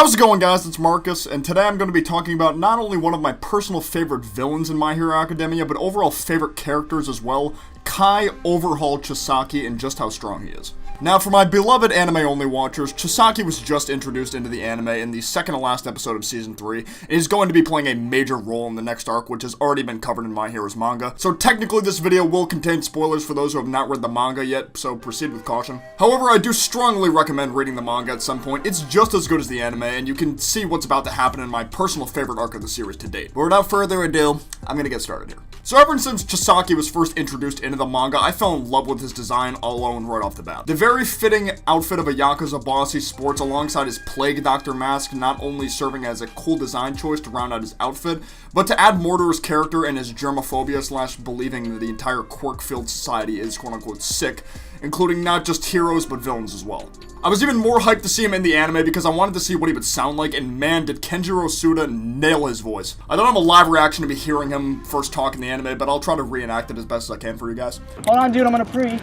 How's it going, guys? It's Marcus, and today I'm going to be talking about not only one of my personal favorite villains in My Hero Academia, but overall favorite characters as well, Kai Overhaul Chisaki, and just how strong he is. Now, for my beloved anime-only watchers, Chisaki was just introduced into the anime in the second to last episode of Season 3, and is going to be playing a major role in the next arc, which has already been covered in My Hero's manga. So technically this video will contain spoilers for those who have not read the manga yet, so proceed with caution. However, I do strongly recommend reading the manga at some point. It's just as good as the anime, and you can see what's about to happen in my personal favorite arc of the series to date. But without further ado, I'm gonna get started here. So ever since Chisaki was first introduced into the manga, I fell in love with his design alone right off the bat. The very fitting outfit of a Yakuza boss he sports alongside his Plague Doctor mask, not only serving as a cool design choice to round out his outfit, but to add more to his character and his germophobia / believing that the entire quirk-filled society is quote-unquote sick, including not just heroes but villains as well. I was even more hyped to see him in the anime because I wanted to see what he would sound like, and man, did Kenjiro Suda nail his voice. I don't have a live reaction to be hearing him first talk in the anime, but I'll try to reenact it as best as I can for you guys. Hold on, dude, I'm gonna pre.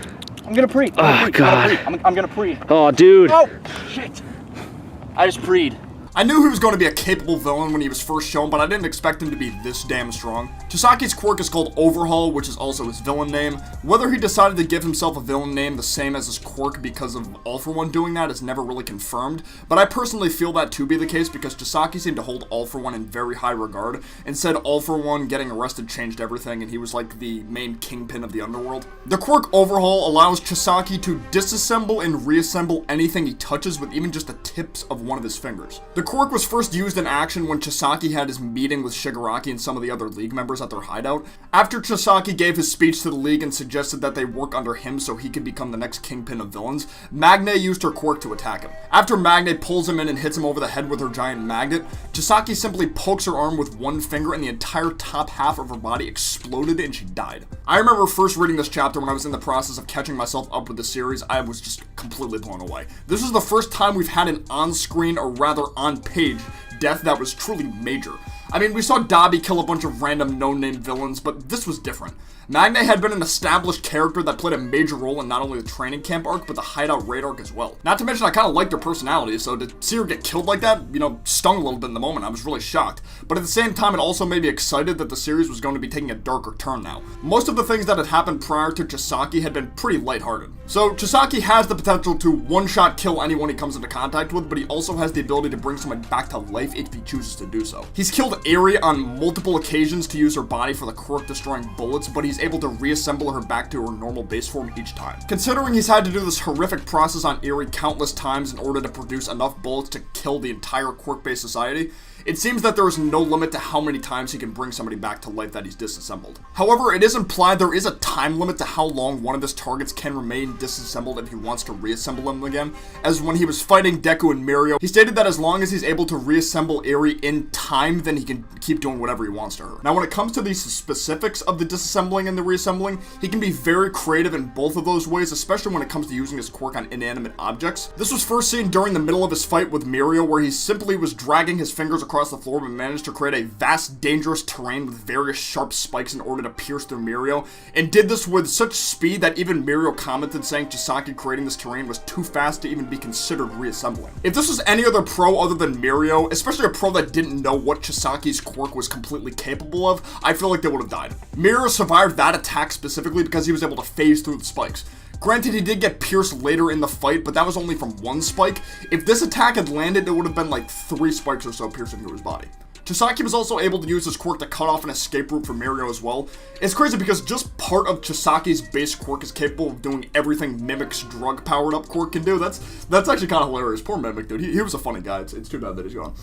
Oh, God. I'm gonna pre. Oh, dude. Oh, shit. I just preed. I knew he was going to be a capable villain when he was first shown, but I didn't expect him to be this damn strong. Chisaki's quirk is called Overhaul, which is also his villain name. Whether he decided to give himself a villain name the same as his quirk because of All For One doing that is never really confirmed, but I personally feel that to be the case because Chisaki seemed to hold All For One in very high regard, and said All For One getting arrested changed everything, and he was like the main kingpin of the underworld. The quirk Overhaul allows Chisaki to disassemble and reassemble anything he touches with even just the tips of one of his fingers. The quirk was first used in action when Chisaki had his meeting with Shigaraki and some of the other League members at their hideout. After Chisaki gave his speech to the League and suggested that they work under him so he could become the next kingpin of villains, Magne used her quirk to attack him. After Magne pulls him in and hits him over the head with her giant magnet, Chisaki simply pokes her arm with one finger and the entire top half of her body exploded and she died. I remember first reading this chapter when I was in the process of catching myself up with the series. I was just completely blown away. This was the first time we've had an on-screen, or rather on-page, death that was truly major. I mean, we saw Dabi kill a bunch of random no-name villains, but this was different. Magne had been an established character that played a major role in not only the training camp arc, but the hideout raid arc as well. Not to mention, I kind of liked her personality, so to see her get killed like that, stung a little bit in the moment. I was really shocked. But at the same time, it also made me excited that the series was going to be taking a darker turn now. Most of the things that had happened prior to Chisaki had been pretty lighthearted. So, Chisaki has the potential to one-shot kill anyone he comes into contact with, but he also has the ability to bring someone back to life if he chooses to do so. He's killed Eri on multiple occasions to use her body for the quirk-destroying bullets, but he's able to reassemble her back to her normal base form each time. Considering he's had to do this horrific process on Eri countless times in order to produce enough bullets to kill the entire quirk-based society, it seems that there is no limit to how many times he can bring somebody back to life that he's disassembled. However, it is implied there is a time limit to how long one of his targets can remain disassembled if he wants to reassemble them again, as when he was fighting Deku and Mirio, he stated that as long as he's able to reassemble Eri in time, then he can keep doing whatever he wants to her. Now, when it comes to the specifics of the disassembling and the reassembling, he can be very creative in both of those ways, especially when it comes to using his quirk on inanimate objects. This was first seen during the middle of his fight with Mirio, where he simply was dragging his fingers across the floor but managed to create a vast, dangerous terrain with various sharp spikes in order to pierce through Mirio, and did this with such speed that even Mirio commented saying Chisaki creating this terrain was too fast to even be considered reassembling. If this was any other pro other than Mirio, especially a pro that didn't know what Chisaki's quirk was completely capable of, I feel like they would have died. Mirio survived that attack specifically because he was able to phase through the spikes. Granted, he did get pierced later in the fight, but that was only from one spike. If this attack had landed, it would have been like 3 spikes or so piercing through his body. Chisaki was also able to use his quirk to cut off an escape route for Mirio as well. It's crazy because just part of Chisaki's base quirk is capable of doing everything Mimic's drug-powered up quirk can do. That's actually kind of hilarious. Poor Mimic, dude. He was a funny guy. It's too bad that he's gone.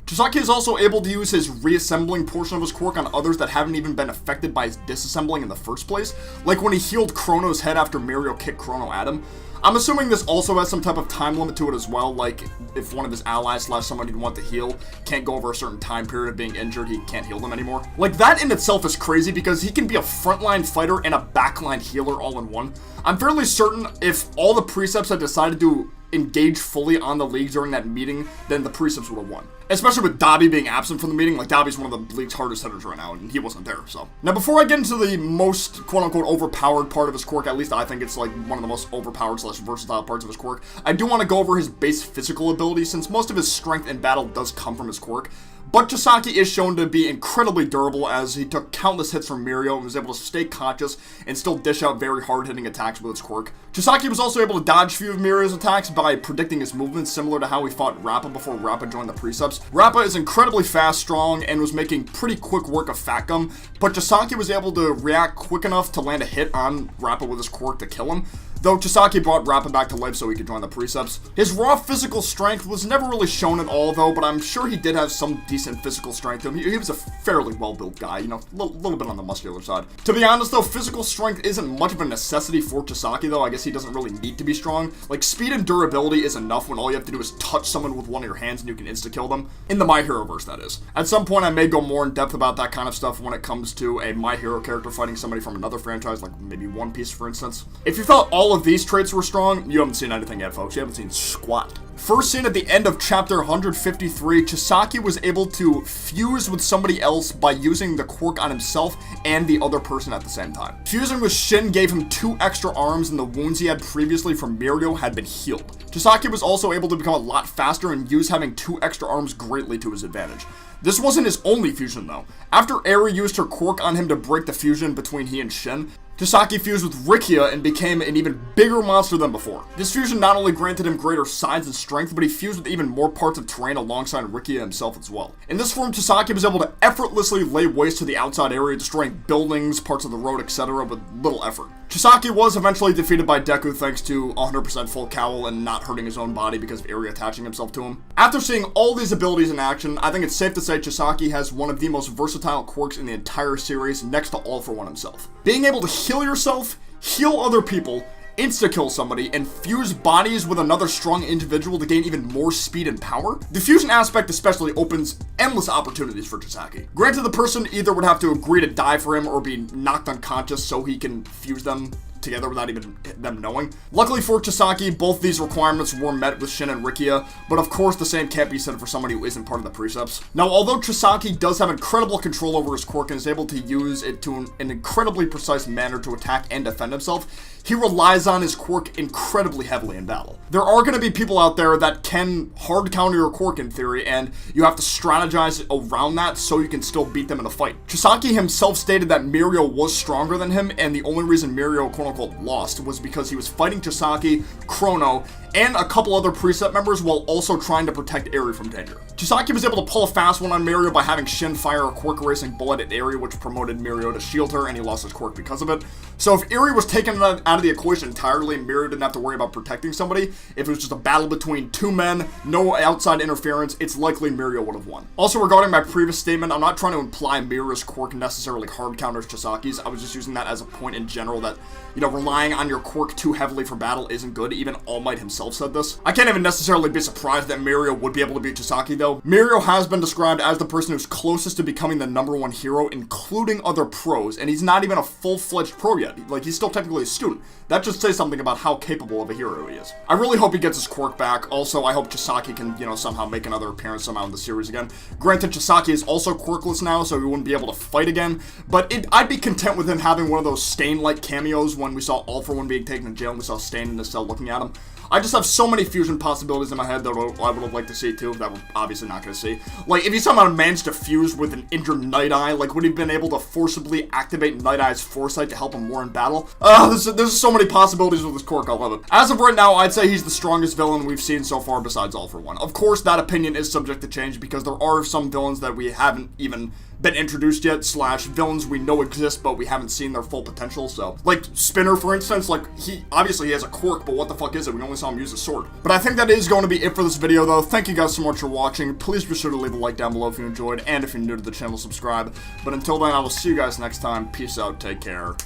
Chisaki is also able to use his reassembling portion of his quirk on others that haven't even been affected by his disassembling in the first place, like when he healed Chrono's head after Mirio kicked Chrono at him. I'm assuming this also has some type of time limit to it as well, like if one of his allies / someone he'd want to heal can't go over a certain time period of being injured, he can't heal them anymore. Like, that in itself is crazy because he can be a frontline fighter and a backline healer all in one. I'm fairly certain if all the precepts had decided to engaged fully on the league during that meeting, then the precepts would have won. Especially with Dobby being absent from the meeting, like Dobby's one of the league's hardest hitters right now, and he wasn't there, so. Now before I get into the most quote-unquote overpowered part of his quirk, at least I think it's like one of the most overpowered / versatile parts of his quirk, I do want to go over his base physical ability, since most of his strength in battle does come from his quirk. But Chisaki is shown to be incredibly durable, as he took countless hits from Mirio and was able to stay conscious and still dish out very hard-hitting attacks with his quirk. Chisaki was also able to dodge a few of Mirio's attacks by predicting his movements, similar to how he fought Rappa before Rappa joined the precepts. Rappa is incredibly fast, strong, and was making pretty quick work of Fat Gum, but Chisaki was able to react quick enough to land a hit on Rappa with his quirk to kill him. Though Chisaki brought Rappa back to life so he could join the precepts. His raw physical strength was never really shown at all though, but I'm sure he did have some decent physical strength to him. He was a fairly well-built guy, you know, a little bit on the muscular side. To be honest though, physical strength isn't much of a necessity for Chisaki though. I guess he doesn't really need to be strong. Like, speed and durability is enough when all you have to do is touch someone with one of your hands and you can insta-kill them. In the My Hero verse, that is. At some point I may go more in depth about that kind of stuff when it comes to a My Hero character fighting somebody from another franchise, like maybe One Piece for instance. If you felt all of these traits were strong, you haven't seen anything yet, folks. You haven't seen squat. First seen at the end of chapter 153, Chisaki was able to fuse with somebody else by using the quirk on himself and the other person at the same time. Fusing with Shin gave him 2 extra arms, and the wounds he had previously from Mirio had been healed. Chisaki was also able to become a lot faster and use having 2 extra arms greatly to his advantage. This wasn't his only fusion though. After Eri used her quirk on him to break the fusion between he and Shin, Chisaki fused with Rikia and became an even bigger monster than before. This fusion not only granted him greater size and strength, but he fused with even more parts of terrain alongside Rikia himself as well. In this form, Chisaki was able to effortlessly lay waste to the outside area, destroying buildings, parts of the road, etc. with little effort. Chisaki was eventually defeated by Deku thanks to 100% full cowl and not hurting his own body because of Eri attaching himself to him. After seeing all these abilities in action, I think it's safe to say Chisaki has one of the most versatile quirks in the entire series, next to All For One himself. Being able to heal yourself, heal other people, insta-kill somebody, and fuse bodies with another strong individual to gain even more speed and power. The fusion aspect especially opens endless opportunities for Chisaki. Granted, the person either would have to agree to die for him or be knocked unconscious so he can fuse them together without even them knowing. Luckily for Chisaki, both these requirements were met with Shin and Rikia, but of course the same can't be said for somebody who isn't part of the precepts. Now, although Chisaki does have incredible control over his quirk and is able to use it to an incredibly precise manner to attack and defend himself, he relies on his quirk incredibly heavily in battle. There are going to be people out there that can hard counter your quirk in theory, and you have to strategize around that so you can still beat them in a fight. Chisaki himself stated that Mirio was stronger than him, and the only reason Mirio quote-unquote lost was because he was fighting Chisaki, Chrono, and a couple other precept members while also trying to protect Eri from danger. Chisaki was able to pull a fast one on Mirio by having Shin fire a quirk erasing bullet at Eri, which promoted Mirio to shield her, and he lost his quirk because of it. So if Eri was taken out of the equation entirely and Mirio didn't have to worry about protecting somebody, if it was just a battle between 2 men, no outside interference, it's likely Mirio would have won. Also, regarding my previous statement, I'm not trying to imply Mirio's quirk necessarily hard counters Chisaki's. I was just using that as a point in general that, you know, relying on your quirk too heavily for battle isn't good. Even All Might himself said this. I can't even necessarily be surprised that Mirio would be able to beat Chisaki though. Mirio has been described as the person who's closest to becoming the #1 hero, including other pros, and he's not even a full-fledged pro yet. Like, he's still technically a student. That just says something about how capable of a hero he is. I really hope he gets his quirk back. Also, I hope Chisaki can, you know, somehow make another appearance somehow in the series again. Granted, Chisaki is also quirkless now, so he wouldn't be able to fight again, but I'd be content with him having one of those Stain-like cameos when we saw All For One being taken to jail and we saw Stain in his cell looking at him. I just have so many fusion possibilities in my head that I would have liked to see too, that we're obviously not going to see. Like, if he somehow managed to fuse with an injured Night Eye, like, would he have been able to forcibly activate Night Eye's foresight to help him more in battle? There's so many possibilities with this quirk, I love it. As of right now, I'd say he's the strongest villain we've seen so far besides All For One. Of course, that opinion is subject to change because there are some villains that we haven't even been introduced yet, / villains we know exist but we haven't seen their full potential. So, like Spinner for instance, like, he has a quirk, but what the fuck is it? We only saw him use a sword. But I think that is going to be it for this video though. Thank you guys so much for watching. Please be sure to leave a like down below if you enjoyed, and if you're new to the channel, subscribe. But until then, I will see you guys next time. Peace out, take care,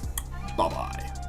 bye bye.